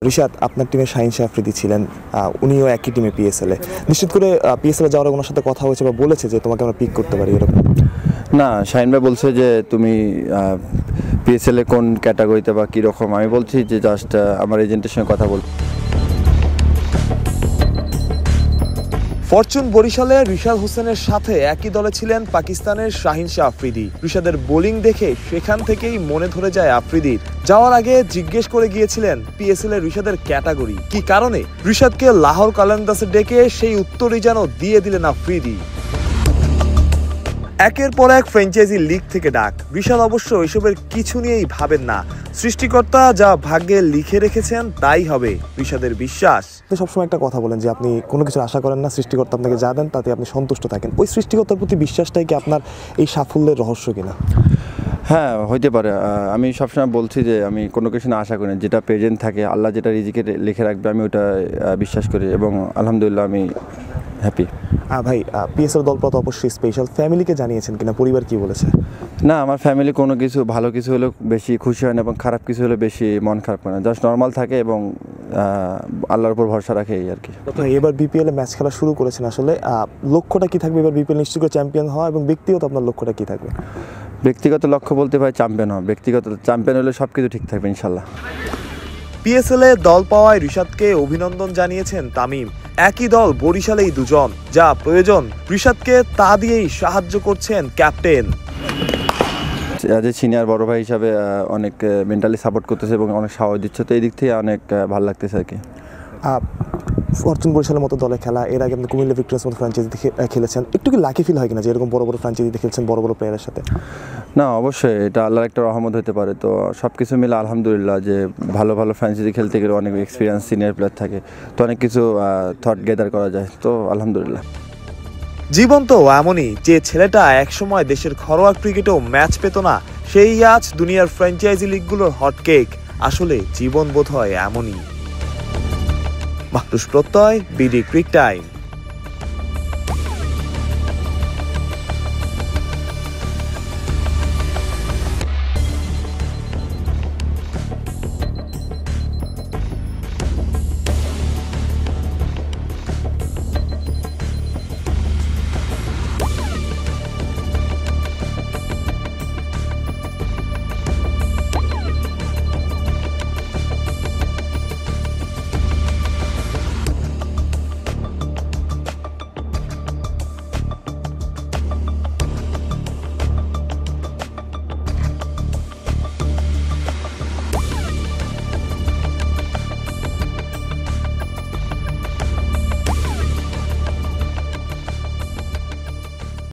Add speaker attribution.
Speaker 1: রিশাদ, আপনার টিমে শাহিন শাহ আফ্রিদি ছিলেন, উনিও একই টিমে পিএসএলে। নিশ্চিত করে পিএসএলে যাওয়ার ওনার সাথে কথা হয়েছে বা বলেছে যে তোমাকে আমরা পিক করতে পারি এরকম?
Speaker 2: না, শাহিন ভাই বলছে যে তুমি পিএসএলে কোন ক্যাটাগরিতে বা কীরকম। আমি বলছি যে জাস্ট আমার এজেন্টের সঙ্গে কথা বল।
Speaker 1: ফরচুন বরিশালে রিশাদ হোসেনের সাথে একই দলে ছিলেন পাকিস্তানের শাহিন শাহ আফ্রিদি। রিশাদের বোলিং দেখে সেখান থেকেই মনে ধরে যায় আফ্রিদির। যাওয়ার আগে জিজ্ঞেস করে গিয়েছিলেন পিএসএল এর রিশাদের ক্যাটাগরি কি কারণে। রিশাদকে লাহোর কালান্দাসে ডেকে সেই উত্তরই যেন দিয়ে দিলেন আফ্রিদি। একের পর এক ফ্র্যাঞ্চাইজি লিগ থেকে ডাক। রিশাদ অবশ্য এসবের কিছু নিয়েই ভাবেন না। সৃষ্টিকর্তা যা ভাগ্যে লিখে রেখেছেন তাই হবে, রিশাদের বিশ্বাস। সবসময় একটা কথা বলেন যে আপনি কোনো কিছু আশা করেন না, সৃষ্টিকর্তা আপনাকে যা দেন তাতে আপনি সন্তুষ্ট থাকেন। ওই সৃষ্টিকর্তার প্রতি বিশ্বাসটাই কি আপনার এই সাফল্যের রহস্য কিনা?
Speaker 2: হ্যাঁ, হইতে পারে। আমি সবসময় বলছি যে আমি কোনো কিছু না আশা করি না, যেটা প্রেজেন্ট থাকে আল্লাহ যেটা রিজিকে লিখে রাখবে আমি ওটা বিশ্বাস করি এবং আলহামদুলিল্লাহ আমি হ্যাপি।
Speaker 1: ভাই, পিএসএল দলপথ অবশ্যই স্পেশাল। ফ্যামিলিকে জানিয়েছেন কিনা, পরিবার কি বলেছে?
Speaker 2: না, আমার ফ্যামিলি কোনো কিছু ভালো কিছু হলেও বেশি খুশি হয় না এবং খারাপ কিছু হলে বেশি মন খারাপ করে না, জাস্ট নর্মাল থাকে এবং আল্লাহর উপর ভরসা রাখে এই আর কি।
Speaker 1: এবার বিপিএল এ ম্যাচ খেলা শুরু করেছেন, আসলে লক্ষ্যটা কি থাকবে এবার? বিপিএল নিশ্চয়ই করে চ্যাম্পিয়ন হওয়া, এবং ব্যক্তিগত আপনার লক্ষ্যটা কি থাকবে?
Speaker 2: ব্যক্তিগত লক্ষ্য বলতে ভাই চ্যাম্পিয়ন হওয়া। ব্যক্তিগত চ্যাম্পিয়ন হলে সব কিছু ঠিক থাকবে ইনশাল্লাহ।
Speaker 1: পিএসএল এ দল পাওয়ায় রিশাদকে অভিনন্দন জানিয়েছেন তামিম। একই দল বরিশালেই দুজন, যা প্রয়োজন রিশাদকে তা দিয়েই সাহায্য করছেন ক্যাপ্টেন।
Speaker 2: অ্যাজ এ সিনিয়র বড় ভাই হিসাবে অনেক মেন্টালি সাপোর্ট করতেছে এবং অনেক সাহস দিচ্ছে, তো এই দিক থেকে অনেক ভালো লাগতেছে আর কি।
Speaker 1: ফরচুন বরিশালের মতো দলে খেলা, এর আগে আপনি কুমিল্লা ভিক্টোরিয়াস মতো ফ্র্যাঞ্চাইজি খেলেছেন, একটু কি লাকি ফিল হয় কিনা যে এরকম বড় বড় ফ্র্যাঞ্চাইজিতে খেলছেন বড় বড় প্লেয়ারের সাথে?
Speaker 2: না, অবশ্যই এটা আল্লাহর একটা রহমত হতে পারে। তো সব কিছু মিলে আলহামদুলিল্লাহ যে ভালো ভালো ফ্র্যাঞ্চাইজি খেলতে গেলে অনেক এক্সপিরিয়েন্স সিনিয়র প্লেয়ার থাকে, তো অনেক কিছু থট গেদার করা যায়, তো আলহামদুলিল্লাহ।
Speaker 1: জীবন তো এমনই, যে ছেলেটা একসময় দেশের ঘরোয়া ক্রিকেটেও ম্যাচ পেত না, সেই আজ দুনিয়ার ফ্র্যাঞ্চাইজি লিগগুলোর হটকেক। আসলে জীবন বোধ হয় এমনই। মাহতুস প্রত্যয়, বিডি ক্রিক টাইম।